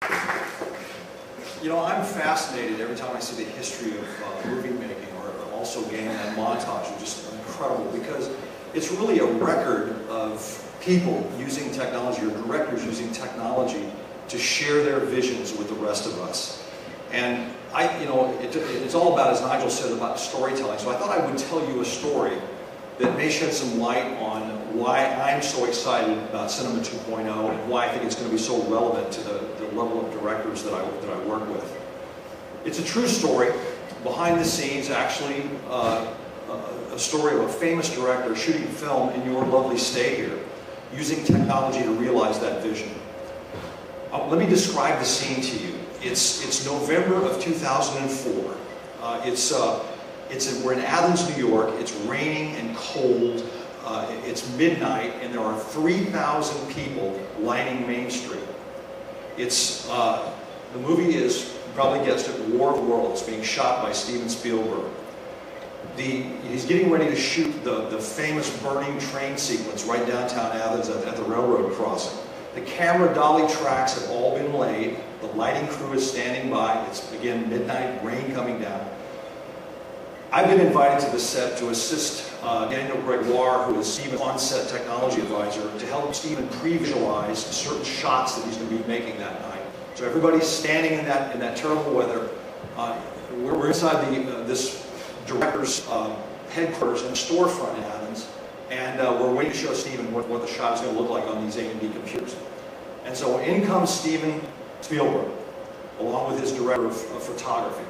You know, I'm fascinated every time I see the history of movie making, or also getting that montage, which is incredible, because it's really a record of people using technology, or directors using technology to share their visions with the rest of us. And it's all about, as Nigel said, about storytelling. So I thought I would tell you a story that may shed some light on why I'm so excited about Cinema 2.0 and why I think it's going to be so relevant to the level of directors that I work with. It's a true story, behind the scenes, actually, a story of a famous director shooting film in your lovely state here, using technology to realize that vision. Let me describe the scene to you. It's November of 2004. We're in Athens, New York. It's raining and cold. It's midnight, and there are 3,000 people lining Main Street. The movie is, you probably guessed it, War of the Worlds. It's being shot by Steven Spielberg. He's getting ready to shoot the famous burning train sequence right downtown Athens at the railroad crossing. The camera dolly tracks have all been laid. The lighting crew is standing by. It's, again, midnight, rain coming down. I've been invited to the set to assist Daniel Gregoire, who is Steven's on-set technology advisor, to help Steven pre-visualize certain shots that he's going to be making that night. So everybody's standing in that terrible weather. We're inside this director's headquarters in a storefront in Athens, and we're waiting to show Steven what the shot is going to look like on these A&D computers. And so in comes Steven Spielberg, along with his director of photography.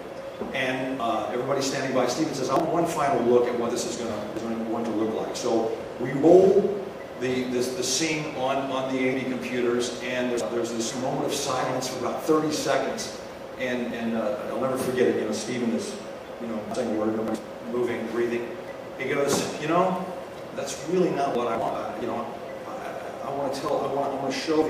And everybody's standing by. Steven says, I want one final look at what this is going to look like. So we roll the scene on the A&D computers, and there's this moment of silence for about 30 seconds. And I'll never forget it. You know, Steven is, saying a word, moving, breathing. He goes, that's really not what I want. I want to show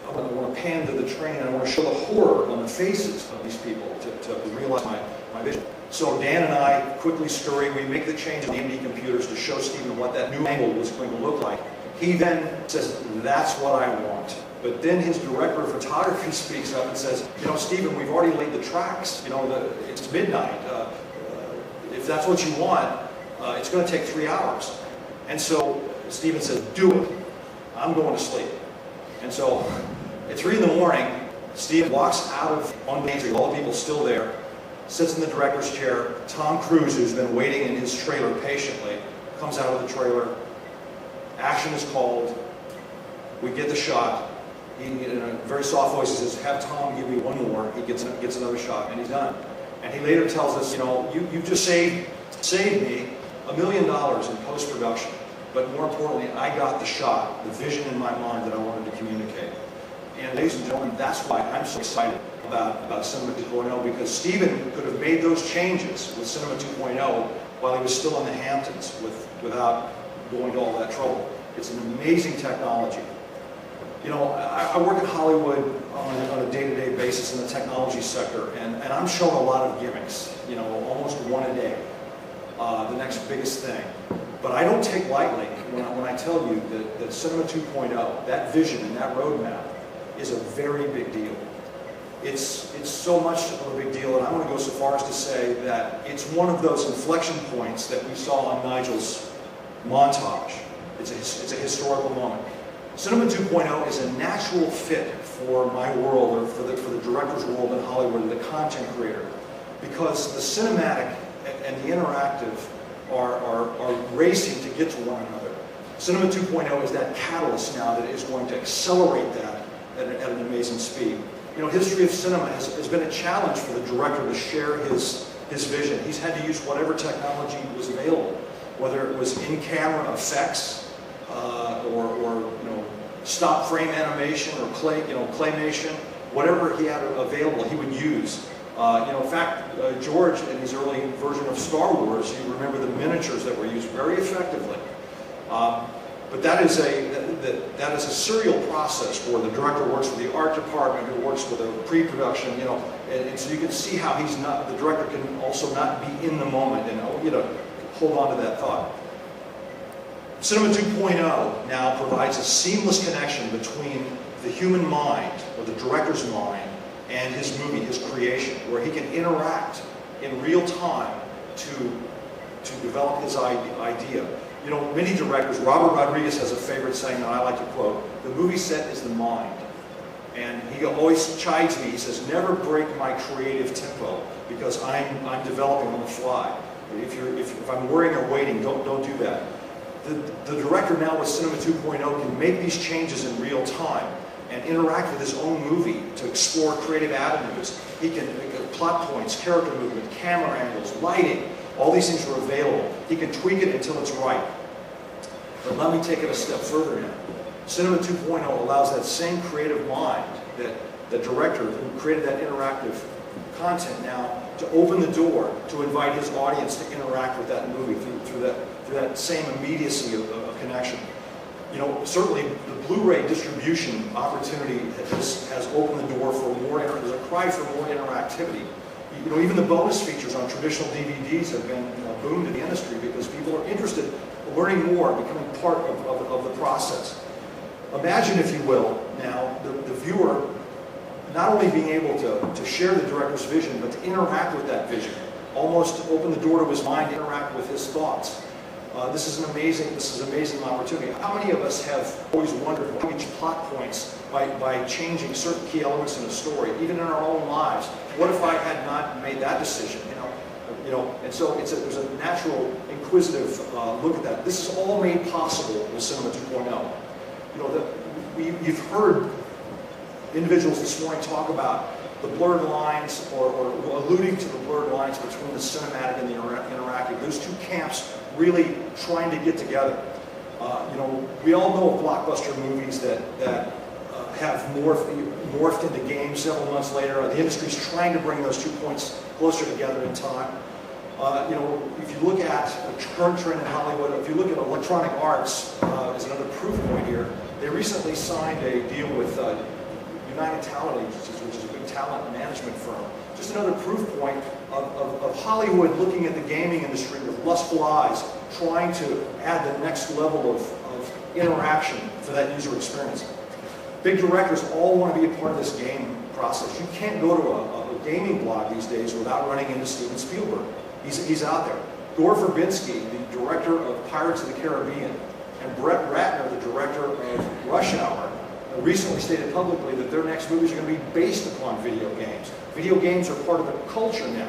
I want to pan to the train, and I want to show the horror on the faces of these people to realize my vision. So Dan and I quickly scurry. We make the change in the A&D computers to show Steven what that new angle was going to look like. He then says, that's what I want. But then his director of photography speaks up and says, Steven, we've already laid the tracks. It's midnight. If that's what you want, it's going to take 3 hours. And so Steven says, do it. I'm going to sleep. And so at 3 in the morning, Steve walks out on Main Street, all the people still there, sits in the director's chair. Tom Cruise, who's been waiting in his trailer patiently, comes out of the trailer. Action is called. We get the shot. He, in a very soft voice, he says, have Tom give me one more. He gets another shot, and he's done. And he later tells us, you just saved me $1 million in post-production. But more importantly, I got the shot, the vision in my mind that I wanted to communicate. And ladies and gentlemen, that's why I'm so excited about Cinema 2.0, because Steven could have made those changes with Cinema 2.0 while he was still in the Hamptons without going to all that trouble. It's an amazing technology. I work in Hollywood on a day-to-day basis in the technology sector, and I'm shown a lot of gimmicks, almost one a day, the next biggest thing. But I don't take lightly when I tell you that Cinema 2.0, that vision and that roadmap, is a very big deal. It's so much of a big deal, and I'm going to go so far as to say that it's one of those inflection points that we saw on Nigel's montage. It's a historical moment. Cinema 2.0 is a natural fit for my world, or for the director's world in Hollywood, the content creator, because the cinematic and the interactive are racing to get to one another. Cinema 2.0 is that catalyst now that is going to accelerate that at an amazing speed. History of cinema has been a challenge for the director to share his vision. He's had to use whatever technology was available, whether it was in-camera effects or stop frame animation or claymation, whatever he had available, he would use. In fact, George, in his early version of Star Wars, you remember the miniatures that were used very effectively. But that is a serial process where the director works with the art department, who works with a pre-production, and so you can see how the director can also not be in the moment and hold on to that thought. Cinema 2.0 now provides a seamless connection between the human mind, or the director's mind, and his movie, his creation, where he can interact in real time to develop his idea. You know, many directors, Robert Rodriguez has a favorite saying that I like to quote: "The movie set is the mind." And he always chides me. He says, "Never break my creative tempo, because I'm developing on the fly. If I'm worrying or waiting, don't do that." The director now with Cinema 2.0 can make these changes in real time and interact with his own movie to explore creative avenues. He can plot points, character movement, camera angles, lighting. All these things are available. He can tweak it until it's right. But let me take it a step further now. Cinema 2.0 allows that same creative mind, that the director who created that interactive content now, to open the door to invite his audience to interact with that movie through that same immediacy of connection. You know, certainly the Blu-ray distribution opportunity has opened the door for more. There's a cry for more interactivity. You know, even the bonus features on traditional DVDs have been a boom to the industry, because people are interested in learning more, becoming part of the process. Imagine, if you will, now the viewer not only being able to share the director's vision, but to interact with that vision, almost to open the door to his mind, interact with his thoughts. This is an amazing opportunity. How many of us have always wondered why we reach plot points by changing certain key elements in a story, even in our own lives? What if I had not made that decision? And so there's a natural, inquisitive look at that. This is all made possible with Cinema 2.0. You know, you've heard individuals this morning talk about the blurred lines, or alluding to the blurred lines between the cinematic and the interactive. Those two camps really trying to get together. You know, we all know of blockbuster movies that have morphed into games several months later. The industry's trying to bring those 2 points closer together in time. You know, if you look at the current trend in Hollywood, if you look at Electronic Arts as another proof point here, they recently signed a deal with United Talent Agencies, which is a big talent management firm. Just another proof point of Hollywood looking at the gaming industry with lustful eyes, trying to add the next level of interaction for that user experience. Big directors all want to be a part of this game process. You can't go to a gaming blog these days without running into Steven Spielberg. He's out there. Gore Verbinski, the director of Pirates of the Caribbean, and Brett Ratner, the director of Rush Hour, recently stated publicly that their next movies are going to be based upon video games. Video games are part of the culture now.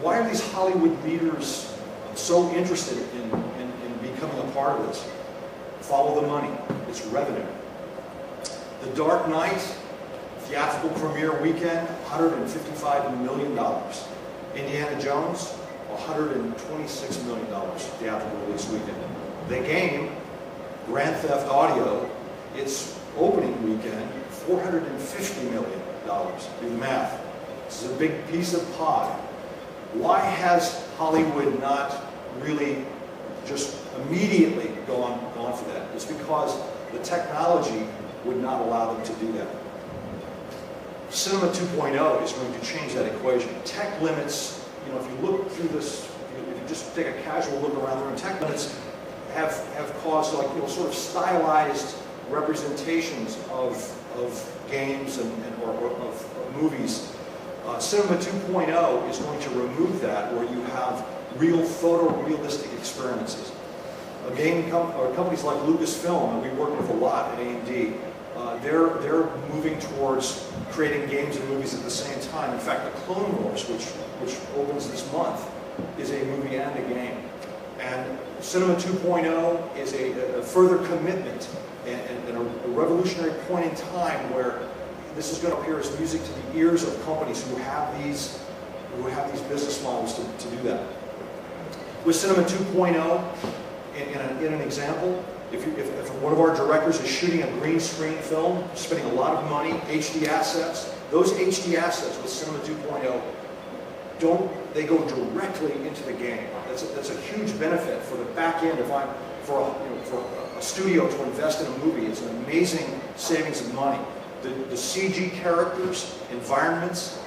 Why are these Hollywood leaders so interested in becoming a part of this? Follow the money. It's revenue. The Dark Knight theatrical premiere weekend, $155 million. Indiana Jones, $126 million theatrical release weekend. The Game, Grand Theft Audio, its opening weekend, $450 million. Do the math. This is a big piece of pie. Why has Hollywood not really just immediately gone for that? It's because the technology would not allow them to do that. Cinema 2.0 is going to change that equation. Tech limits, you know, if you look through this, if you just take a casual look around the room, tech limits have caused, like, you know, sort of stylized representations of games or of movies. Cinema 2.0 is going to remove that, where you have real photorealistic experiences. Companies like Lucasfilm, and we work with a lot at AMD, they're moving towards creating games and movies at the same time. In fact, the Clone Wars, which opens this month, is a movie and a game. And Cinema 2.0 is a further commitment and a revolutionary point in time where this is going to appear as music to the ears of companies who have these business models to do that. With Cinema 2.0, in an example, if one of our directors is shooting a green screen film, spending a lot of money, HD assets, those HD assets with Cinema 2.0, they go directly into the game. That's a huge benefit for the back end. For a studio to invest in a movie, it's an amazing savings of money. The CG characters, environments,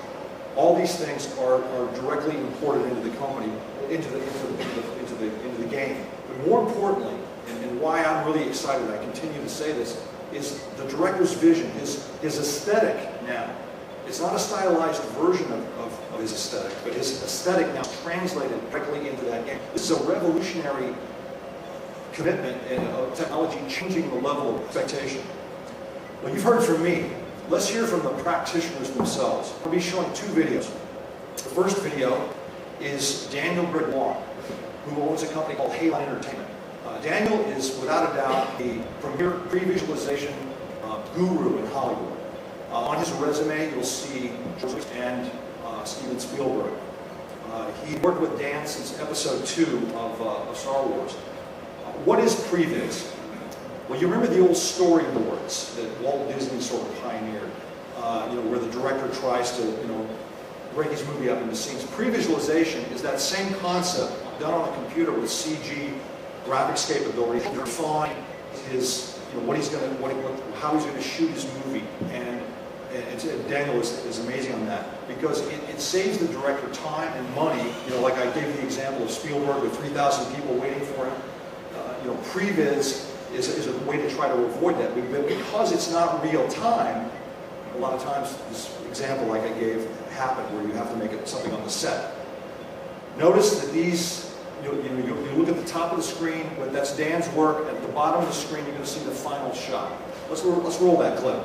all these things are directly imported into the company, into the game. But more importantly, and why I'm really excited, I continue to say this, is the director's vision, his aesthetic now. It's not a stylized version of his aesthetic, but his aesthetic now translated directly into that game. This is a revolutionary commitment in technology changing the level of expectation. Well, you've heard from me. Let's hear from the practitioners themselves. I'll be showing two videos. The first video is Daniel Gregoire, who owns a company called Halon Entertainment. Daniel is, without a doubt, the premier pre-visualization guru in Hollywood. On his resume, you'll see Jules and Steven Spielberg. He worked with Dan since episode 2 of Star Wars. What is previs? Well, you remember the old storyboards that Walt Disney sort of pioneered, where the director tries to, break his movie up into scenes. Pre-visualization is that same concept done on a computer with CG graphics capability to refine his, how he's going to shoot his movie. And Daniel is amazing on that because it saves the director time and money. Like I gave the example of Spielberg with 3,000 people waiting for him. Previs is a way to try to avoid that. But because it's not real time, a lot of times this example like I gave happened where you have to make it something on the set. Notice that these, you look at the top of the screen, but that's Dan's work. At the bottom of the screen, you're going to see the final shot. Let's roll that clip.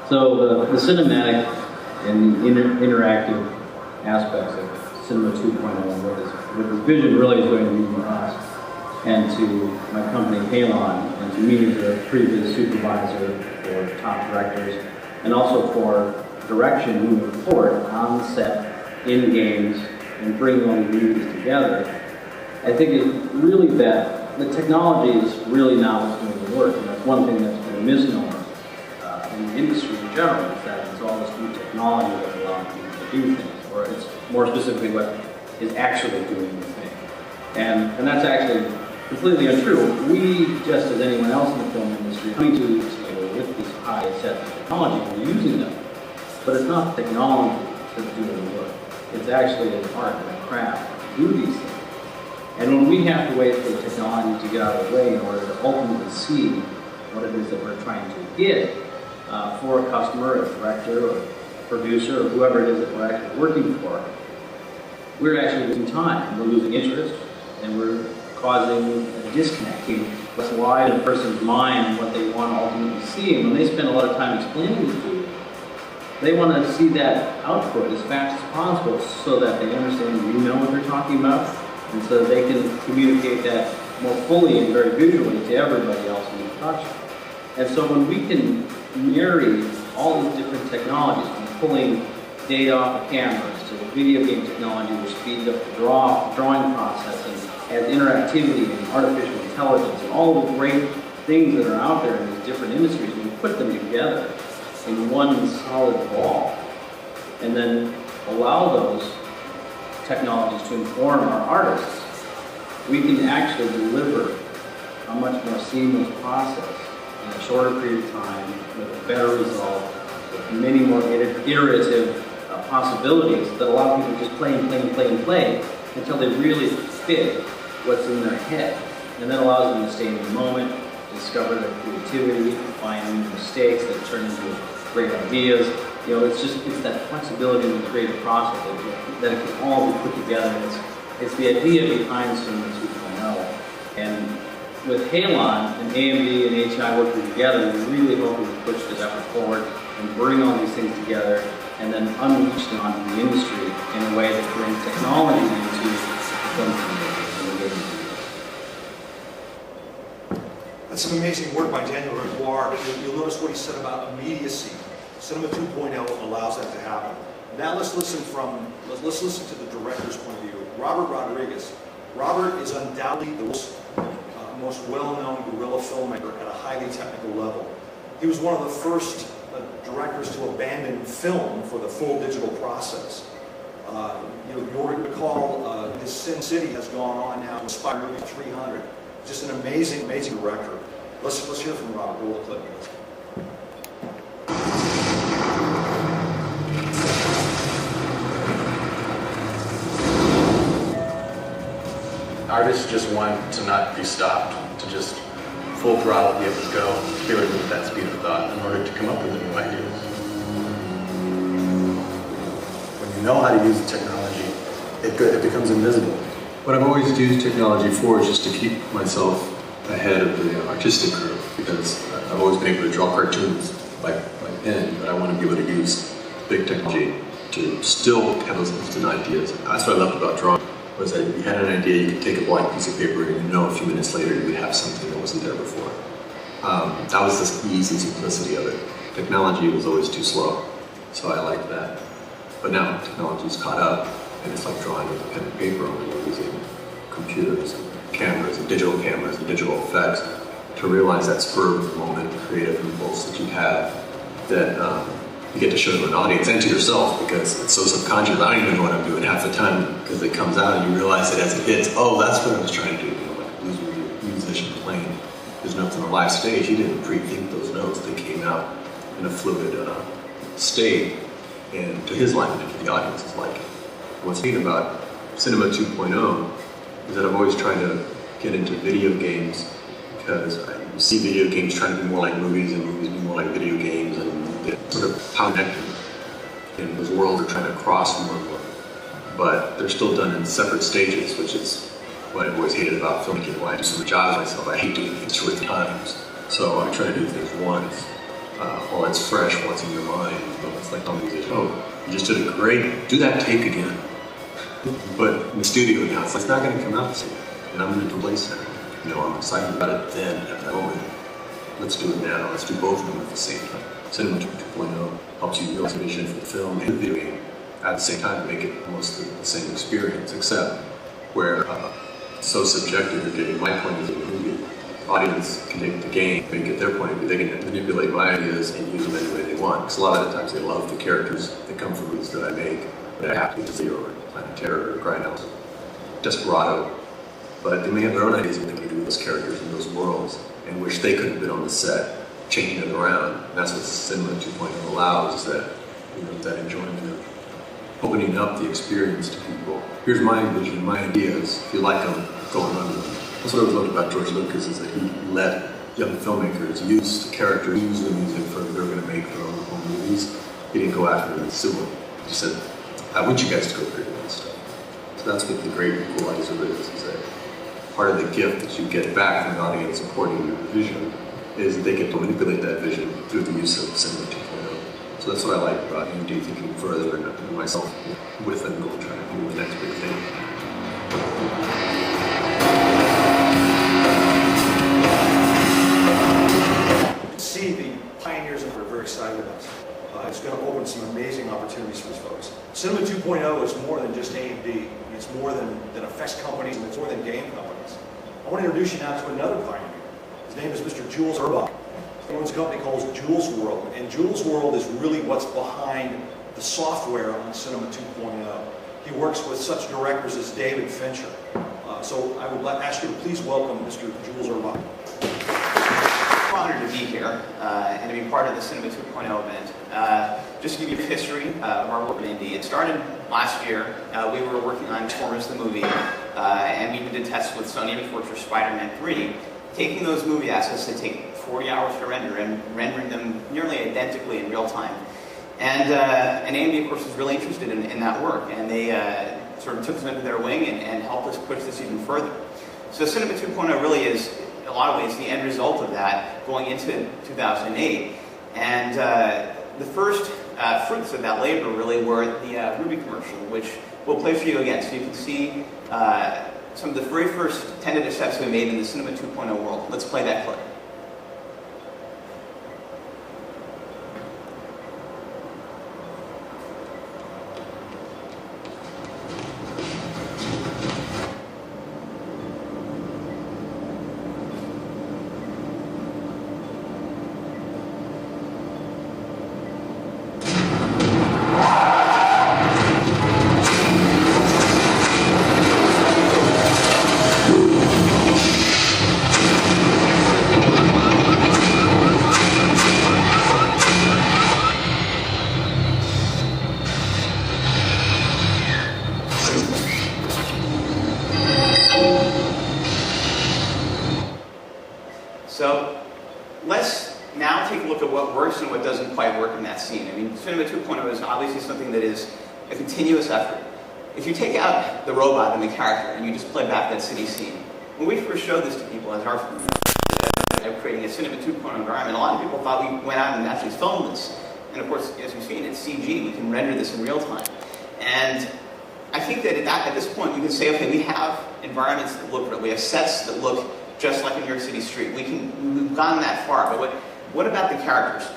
So the cinematic and the interactive aspects of Cinema 2.0 and what this vision really is going to mean to us and to my company Halon and to me as a previous supervisor for top directors and also for direction moving forward on set, in games, and bringing all these movies together. I think is really that the technology is really now what's going to work, and that's one thing that's been a misnomer in the industry in general, is that it's all this new technology that's allowing people to do things, or it's more specifically what is actually doing the thing. And that's actually completely untrue. We, just as anyone else in the film industry, coming to the table with these high sets of technology, we're using them. But it's not the technology that's doing the work. It's actually an art and a craft to do these things. And when we have to wait for the technology to get out of the way in order to ultimately see what it is that we're trying to get for a customer, a director, or a producer, or whoever it is that we're actually working for, we're actually losing time. We're losing interest, and we're causing a disconnect. What's wide in a person's mind what they want to ultimately see, and when they spend a lot of time explaining it to you, they want to see that output as fast as possible so that they understand you know what they're talking about, and so that they can communicate that more fully and very visually to everybody else in the production. And so when we can marry all these different technologies, from pulling data off of cameras to the video game technology which speeds up the drawing process and adds interactivity and artificial intelligence and all the great things that are out there in these different industries, we put them together in one solid ball and then allow those technologies to inform our artists, we can actually deliver a much more seamless process in a shorter period of time with a better result, with many more iterative possibilities that a lot of people just play and play and play and play until they really fit what's in their head. And that allows them to stay in the moment, discover their creativity, find mistakes that turn into great ideas. You know, it's that flexibility in the creative process that it can all be put together. It's the idea behind Cinema 2.0. And with Halon and AMD and HI working together, we're really hoping to push this effort forward and bring all these things together and then unleash them onto the industry in a way that brings technology into the film community and the gaming community. That's some amazing work by Daniel Gregoire. You'll notice what he said about immediacy. Cinema 2.0 allows that to happen. Now let's listen to the director's point of view. Robert Rodriguez. Robert is undoubtedly the most well-known guerrilla filmmaker at a highly technical level. He was one of the first directors to abandon film for the full digital process. You'll recall his Sin City has gone on now to inspire movie 300. Just an amazing, amazing director. Let's hear from Robert. Roll the clip. Artists just want to not be stopped, to just full throttle be able to go, be able to move at that speed of thought in order to come up with the new ideas. When you know how to use the technology, it becomes invisible. What I've always used technology for is just to keep myself ahead of the artistic curve, because I've always been able to draw cartoons by pen, but I want to be able to use big technology to still have those instant ideas. That's what I loved about drawing, was that you had an idea, you could take a blank piece of paper and you know a few minutes later you would have something that wasn't there before. That was the ease and simplicity of it. Technology was always too slow, so I liked that. But now technology's caught up, and it's like drawing with a pen and paper, only we're using computers and cameras and digital effects to realize that spur of the moment creative impulse that you have that you get to show to an audience and to yourself, because it's so subconscious. I don't even know what I'm doing half the time, because it comes out and you realize it as it hits. Oh, that's what I was trying to do. You know, like a musician playing his notes on a live stage. He didn't pre-think those notes. They came out in a fluid state, and to his liking, to the audience's liking. What's neat about Cinema 2.0 is that I've always tried to get into video games, because I see video games trying to be more like movies and movies be more like video games, and they're sort of connected. And those worlds are trying to cross more and more. But they're still done in separate stages, which is what I've always hated about filmmaking. Why I do so many jobs myself. I hate doing things 2 or 3 times. So I try to do things once, while it's fresh, once in your mind. You know, it's like telling musicians, oh, you just did it great, do that take again. But in the studio now, it's not going to come out the same. And I'm going to replace that. You know, I'm excited about it then, at that moment. Let's do it now. Let's do both of them at the same time. Cinema 2.0 helps you realize a vision for the film and the video game at the same time to make it almost the same experience, except where it's so subjective. You're getting my point of view of the movie. The audience can take the game, make it their point of view. They can manipulate my ideas and use them any way they want. Because a lot of the times they love the characters that come from movies that I make, but I have to see, or Planet Terror, or Grindhouse, Desperado. But they may have their own ideas of what they can do with those characters in those worlds, and wish they could have been on the set, changing it around. And that's what Cinema 2.0 allows, is that, you know, that enjoyment of opening up the experience to people. Here's my vision, my ideas. If you like them, go and run with them. That's what I loved about George Lucas, is that he let young filmmakers use the characters, use the music for they're going to make their own movies. He didn't go after them and sue them. He said, I want you guys to go create that stuff. So that's what the great and cool ideas of it is that part of the gift that you get back from the audience supporting your vision is that they get to manipulate that vision through the use of Cinema 2.0. So that's what I like about AMD thinking further, and myself with them going trying to do the next big thing. See the pioneers that we're very excited about. It's going to open some amazing opportunities for these folks. Cinema 2.0 is more than just AMD. It's more than effects companies, and it's more than game companies. I want to introduce you now to another pioneer. His name is Mr. Jules Urbach. He owns a company called Jules World, and Jules World is really what's behind the software on Cinema 2.0. He works with such directors as David Fincher. So I would ask you to please welcome Mr. Jules Urbach. I'm honored to be here and to be part of the Cinema 2.0 event. just to give you a history of our work at AMD, it started last year. We were working on Transformers the movie, and we even did tests with Sony Image Works Spider-Man 3, taking those movie assets that take 40 hours to render and rendering them nearly identically in real time. And AMD, of course, was really interested in that work, and they sort of took us under their wing and helped us push this even further. So Cinema 2.0 really is, in a lot of ways, the end result of that going into 2008. And the first fruits of that labor really were the Ruby commercial, which we'll play for you again, so you can see some of the very first tentative steps we made in the Cinema 2.0 world. Let's play that clip. So let's now take a look at what works and what doesn't quite work in that scene. I mean, Cinema 2.0 is obviously something that is a continuous effort. If you take out the robot and the character and you just play back that city scene, when we first showed this to people as our creating a Cinema 2.0 environment, a lot of people thought we went out and actually filmed this. And of course, as you've seen, it's CG. We can render this in real time. And I think that at this point, we can say, okay, we have environments that look real. We have sets that look just like a New York City street. We've gone that far, but what about the characters?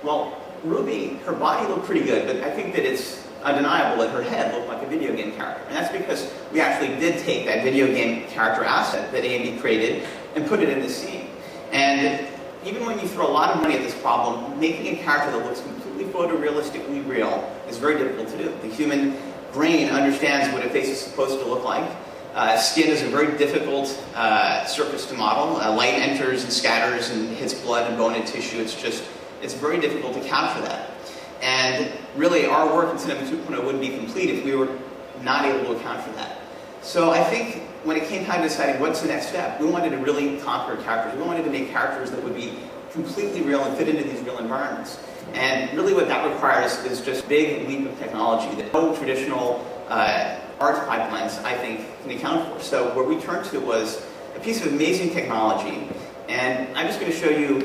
Well, Ruby, her body looked pretty good, but I think that it's undeniable that her head looked like a video game character. And that's because we actually did take that video game character asset that AMD created and put it in the scene. And even when you throw a lot of money at this problem, making a character that looks completely photorealistically real is very difficult to do. The human brain understands what a face is supposed to look like. Skin is a very difficult surface to model. Light enters and scatters and hits blood and bone and tissue. It's very difficult to capture that. And really, our work in Cinema 2.0 wouldn't be complete if we were not able to account for that. So I think when it came time to deciding what's the next step, we wanted to really conquer characters. We wanted to make characters that would be completely real and fit into these real environments. And really what that requires is just big leap of technology that no traditional art pipelines, I think, can account for. So where we turned to was a piece of amazing technology. And I'm just going to show you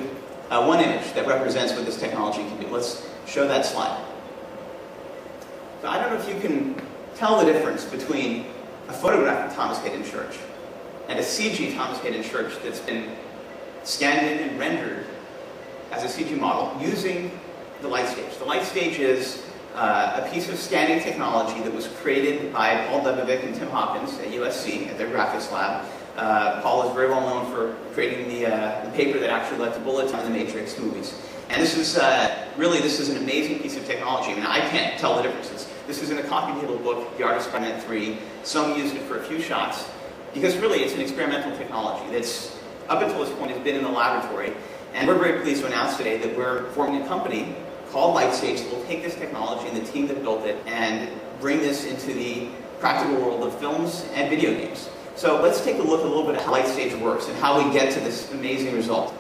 one image that represents what this technology can do. Let's show that slide. So I don't know if you can tell the difference between a photograph of Thomas Hayden Church and a CG Thomas Hayden Church that's been scanned in and rendered as a CG model using the light stage. The light stage is a piece of scanning technology that was created by Paul Debovic and Tim Hopkins at USC at their graphics lab. Paul is very well known for creating the paper that actually led to bullets on the Matrix movies. And this is this is an amazing piece of technology. I mean, I can't tell the differences. This is in a coffee table book, The Art of Spider-Man 3. Some used it for a few shots because really it's an experimental technology that's, up until this point, has been in the laboratory. And we're very pleased to announce today that we're forming a company called Lightstage that will take this technology and the team that built it and bring this into the practical world of films and video games. So let's take a look a little bit at how Lightstage works and how we get to this amazing result.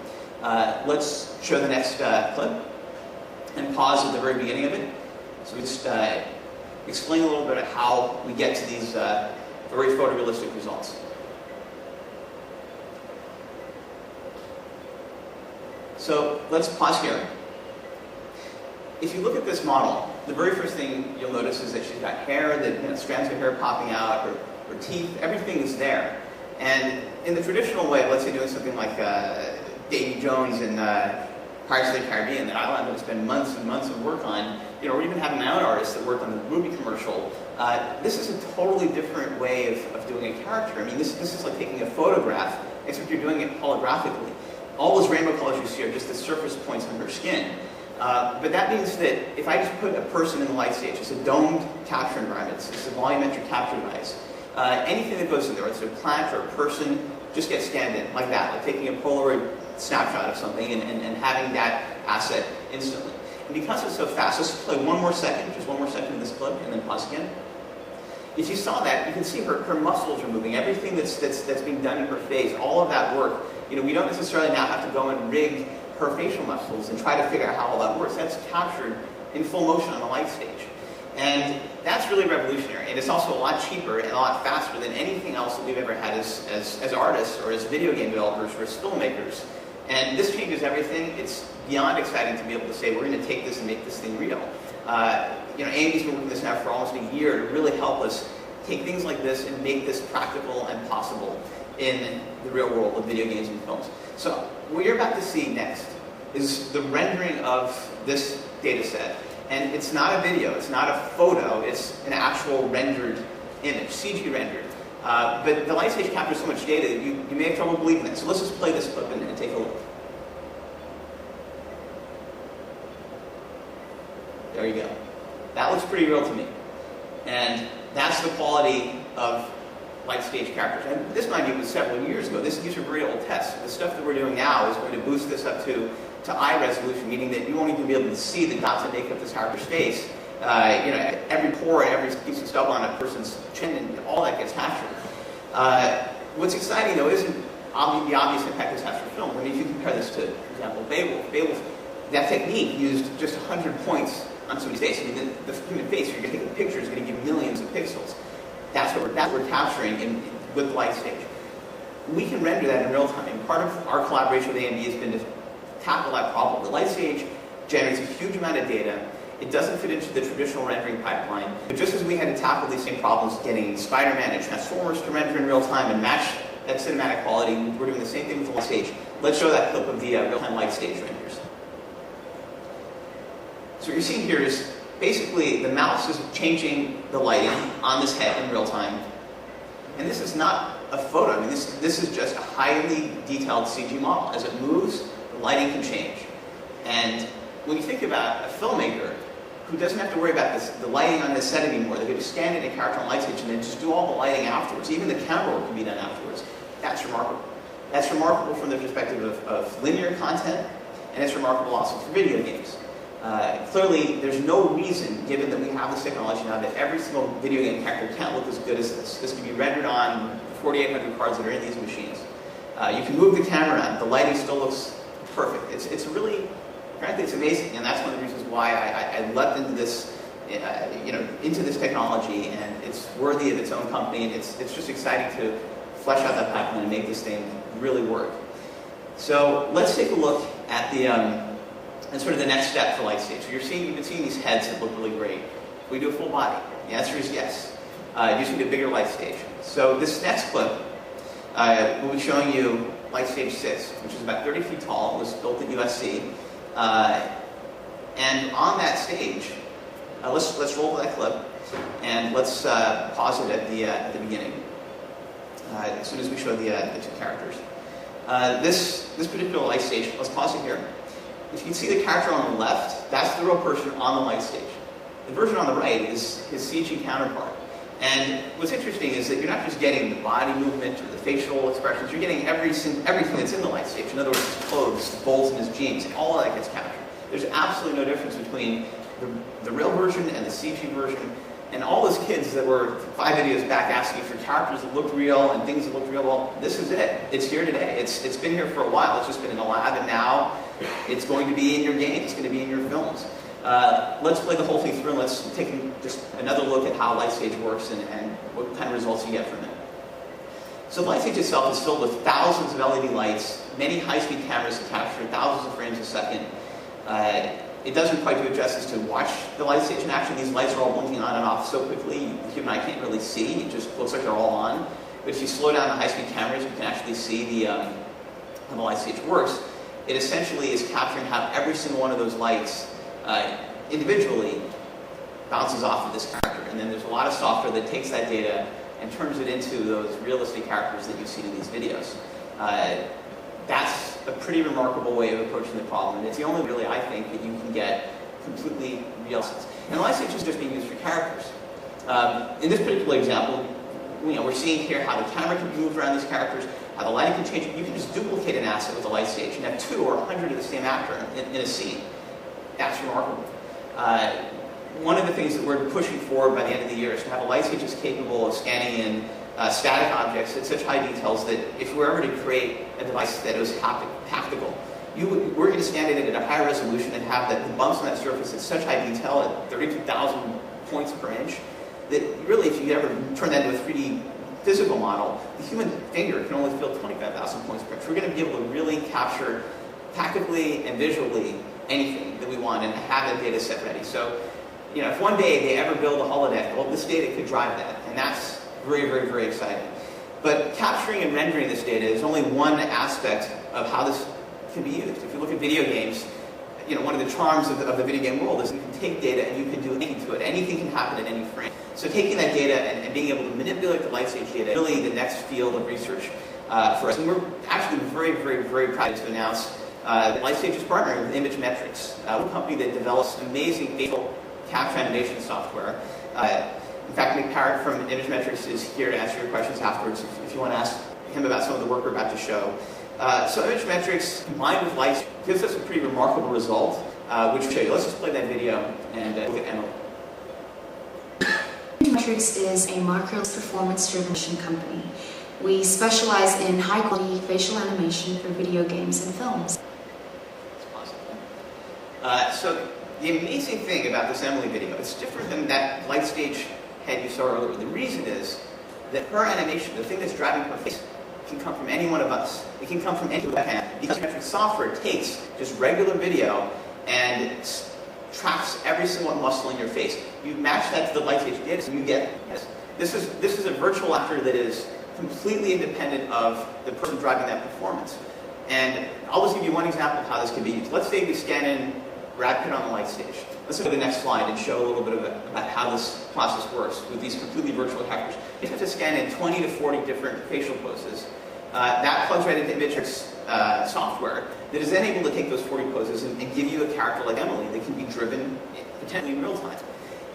Let's show the next clip and pause at the very beginning of it. So we just explain a little bit of how we get to these very photorealistic results. So let's pause here. If you look at this model, the very first thing you'll notice is that she's got hair, strands of hair popping out, her teeth, everything is there. And in the traditional way, let's say doing something like Davy Jones in Pirates of the Caribbean that I would spend months and months of work on, or even having my own artists that worked on the Ruby commercial, this is a totally different way of doing a character. I mean, this is like taking a photograph, except you're doing it holographically. All those rainbow colors you see are just the surface points on her skin. But that means that if I just put a person in the light stage, it's a domed capture environment, it's a volumetric capture device. Anything that goes in there, whether it's a plant or a person, just gets scanned in like that, like taking a Polaroid snapshot of something and having that asset instantly. And because it's so fast, let's play one more second, just one more second of this clip, and then pause again. If you saw that, you can see her muscles are moving. Everything that's being done in her face, all of that work. You know, we don't necessarily now have to go and rig her facial muscles and try to figure out how all that works. That's captured in full motion on the light stage. And that's really revolutionary. And it's also a lot cheaper and a lot faster than anything else that we've ever had as artists or as video game developers or as filmmakers. And this changes everything. It's beyond exciting to be able to say, we're going to take this and make this thing real. You know, Andy's been working this now for almost a year to really help us take things like this and make this practical and possible in the real world of video games and films. So what you're about to see next is the rendering of this data set. And it's not a video, it's not a photo, it's an actual rendered image, CG rendered. But the light stage captures so much data that you may have trouble believing that. So let's just play this clip and take a look. There you go. That looks pretty real to me. And that's the quality of light stage characters. And this, mind you, was several years ago. These are very old tests. The stuff that we're doing now is going to boost this up to eye resolution, meaning that you won't even be able to see the dots that make up this character's face. You know, every pore, every piece of stubble on a person's chin, and all that gets captured. What's exciting, though, isn't the obvious impact this has for film. I mean, if you compare this to, for example, Beowulf, that technique used just 100 points on somebody's face. I mean, the human face, you're going to take a picture, is going to give millions of pixels. That's what we're capturing with the light stage. We can render that in real time. And part of our collaboration with AMD has been to tackle that problem. The light stage generates a huge amount of data. It doesn't fit into the traditional rendering pipeline. But just as we had to tackle these same problems, getting Spider-Man and Transformers to render in real time and match that cinematic quality, we're doing the same thing with the light stage. Let's show that clip of the real-time light stage renders. So what you're seeing here is basically the mouse is changing the lighting on this head in real time. And this is not a photo. I mean, this is just a highly detailed CG model. As it moves, the lighting can change. And when you think about a filmmaker who doesn't have to worry about the lighting on this set anymore, they can just stand in a character on light stage and then just do all the lighting afterwards. Even the camera work can be done afterwards. That's remarkable. That's remarkable from the perspective of linear content, and it's remarkable also for video games. Clearly, there's no reason, given that we have this technology now, that every single video game character can't look as good as this. This can be rendered on 4,800 cards that are in these machines. You can move the camera around. The lighting still looks perfect. It's really, frankly, it's amazing, and that's one of the reasons why I leapt into this, into this technology, and it's worthy of its own company, and it's just exciting to flesh out that pipeline and make this thing really work. So let's take a look at the and sort of the next step for light stage. So you've been seeing these heads that look really great. We do a full body. The answer is yes. You just need a bigger light stage. So this next clip will be showing you light stage 6, which is about 30 feet tall. It was built at USC. And on that stage, let's roll that clip, and let's pause it at the beginning, as soon as we show the two characters. This particular light stage, let's pause it here. If you can see the character on the left, that's the real person on the light stage. The version on the right is his CG counterpart. And what's interesting is that you're not just getting the body movement or the facial expressions, you're getting everything that's in the light stage. In other words, his clothes, the folds in his jeans, all of that gets captured. There's absolutely no difference between the real version and the CG version. And all those kids that were 5 videos back asking for characters that looked real and things that looked real, well, this is it. It's here today. It's been here for a while. It's just been in the lab, and now it's going to be in your games. It's going to be in your films. Let's play the whole thing through, and let's take just another look at how light stage works and what kind of results you get from it. So the light stage itself is filled with thousands of LED lights, many high-speed cameras that capture thousands of frames a second. It doesn't quite do it justice to watch the light stage in action. These lights are all blinking on and off so quickly, the human eye can't really see. It just looks like they're all on. But if you slow down the high-speed cameras, you can actually see how the light stage works. It essentially is capturing how every single one of those lights individually bounces off of this character. And then there's a lot of software that takes that data and turns it into those realistic characters that you see in these videos. That's a pretty remarkable way of approaching the problem. And it's the only really, I think, that you can get completely real sense. And the light stage is just being used for characters. In this particular example, we're seeing here how the camera can be moved around these characters, how the lighting can change. You can just duplicate an asset with a light stage and have 2 or 100 of the same actor in a scene. that's remarkable. One of the things that we're pushing forward by the end of the year is to have a light stage that's capable of scanning in static objects at such high details that if we were ever to create a device that was tactical, we're going to scan it at a higher resolution and have the bumps on that surface at such high detail at 32,000 points per inch that really, if you ever turn that into a 3D physical model, the human finger can only feel 25,000 points per inch. We're going to be able to really capture tactically and visually anything that we want and have that data set ready. So, you know, if one day they ever build a holodeck, well, this data could drive that, and that's very, very, very exciting. But capturing and rendering this data is only one aspect of how this can be used. If you look at video games, you know, one of the charms of the video game world is you can take data and you can do anything to it. Anything can happen at any frame. So taking that data and being able to manipulate the light stage data is really the next field of research for us. And we're actually very, very, very proud to announce that Lightstage is partnering with ImageMetrics, a company that develops amazing facial capture animation software. In fact, Nick Parrott from ImageMetrics is here to answer your questions afterwards if you want to ask him about some of the work we're about to show. So ImageMetrics combined with Lightstage gives us a pretty remarkable result, which we'll show you. Let's just play that video and look at Emily. ImageMetrics is a markerless performance-driven company. We specialize in high-quality facial animation for video games and films. So the amazing thing about this Emily video, it's different than that Lightstage head you saw earlier. The reason is that her animation, the thing that's driving her face, can come from any one of us. It can come from any webcam. Because ImageMetrics software takes just regular video and tracks every single muscle in your face. You match that to the Lightstage data, so you get this is a virtual actor that is completely independent of the person driving that performance. And I'll just give you one example of how this can be used. Let's say we scan in Brad Pitt on the light stage. Let's go to the next slide and show a little bit about how this process works with these completely virtual actors. You have to scan in 20 to 40 different facial poses. That plugs right into ImageMetrics software that is then able to take those 40 poses and give you a character like Emily that can be driven potentially in real time.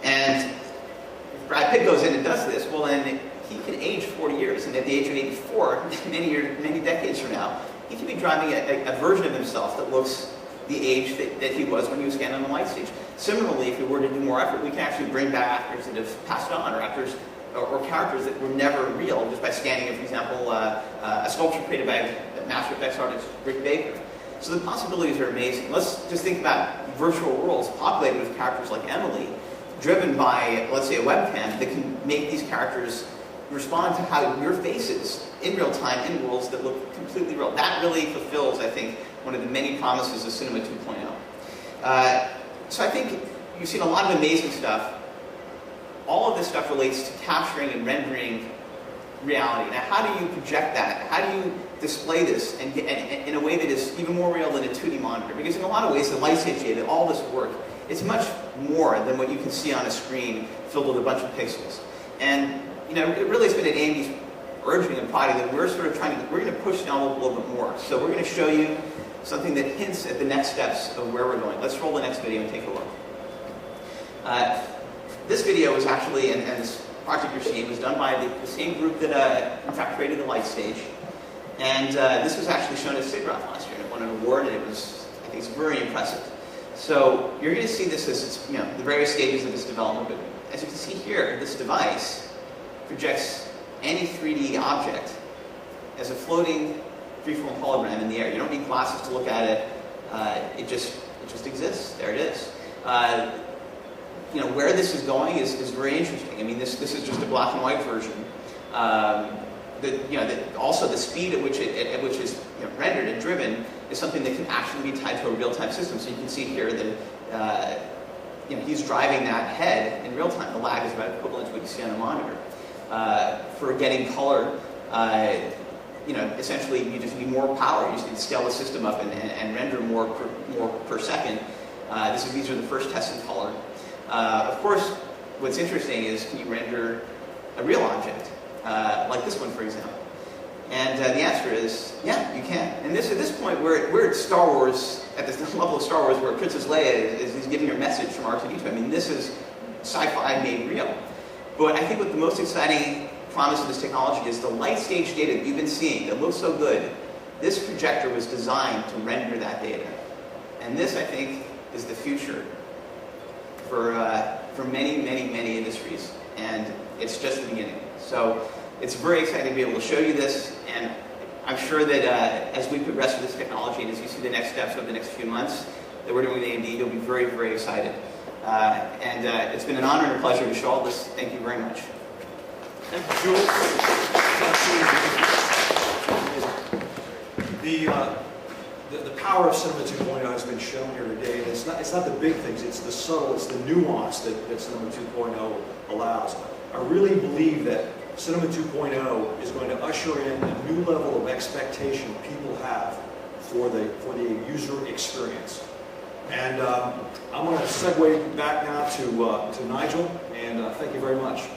And if Brad Pitt goes in and does this, well then he can age 40 years, and at the age of 84, many decades from now, he can be driving a version of himself that looks the age that he was when he was scanning on the light stage. Similarly, if we were to do more effort, we can actually bring back actors that have passed on, or actors or characters that were never real, just by scanning, for example, a sculpture created by master effects artist Rick Baker. So the possibilities are amazing. Let's just think about virtual worlds populated with characters like Emily, driven by, let's say, a webcam that can make these characters respond to how your face is in real time in worlds that look completely real. That really fulfills, I think, one of the many promises of Cinema 2.0. So I think you've seen a lot of amazing stuff. All of this stuff relates to capturing and rendering reality. Now, how do you project that? How do you display this in a way that is even more real than a 2D monitor? Because in a lot of ways, the light stage data, all this work, it's much more than what you can see on a screen filled with a bunch of pixels. And you know, it really has been at Andy's urging and prodding that we're sort of we're going to push the envelope a little bit more. So we're going to show you something that hints at the next steps of where we're going. Let's roll the next video and take a look. This video was actually, and this project you're seeing, was done by the same group that, in fact, created the light stage. And this was actually shown at SIGGRAPH last year, and it won an award, and it was, I think, it's very impressive. So you're going to see this as it's, you know, the various stages of this development. But as you can see here, this device projects any 3D object as a floating freeform hologram in the air. You don't need glasses to look at it. It just exists. There it is. You know, where this is going is very interesting. I mean, this is just a black and white version. Also the speed at which is rendered and driven is something that can actually be tied to a real-time system. So you can see here that he's driving that head in real time. The lag is about equivalent to what you see on a monitor. For getting color, essentially you just need more power. You just need to scale the system up and render more per second. These are the first tests in color. Of course, what's interesting is, can you render a real object, like this one, for example? And the answer is, yeah, you can. And at this point, we're at Star Wars, at this level of Star Wars, where Princess Leia is giving her message from R2-D2. I mean, this is sci-fi made real. But I think what the most exciting promise of this technology is the light stage data that you've been seeing that looks so good. This projector was designed to render that data. And this, I think, is the future for many, many, many industries, and it's just the beginning. So it's very exciting to be able to show you this, and I'm sure that as we progress with this technology and as you see the next steps over the next few months that we're doing with AMD, you'll be very, very excited. It's been an honor and a pleasure to show all this. Thank you very much. Thank you, Jules. The power of Cinema 2.0 has been shown here today, and it's not the big things, it's the subtle, it's the nuance that Cinema 2.0 allows. I really believe that Cinema 2.0 is going to usher in a new level of expectation people have for the user experience. And I'm going to segue back now to Nigel, and thank you very much.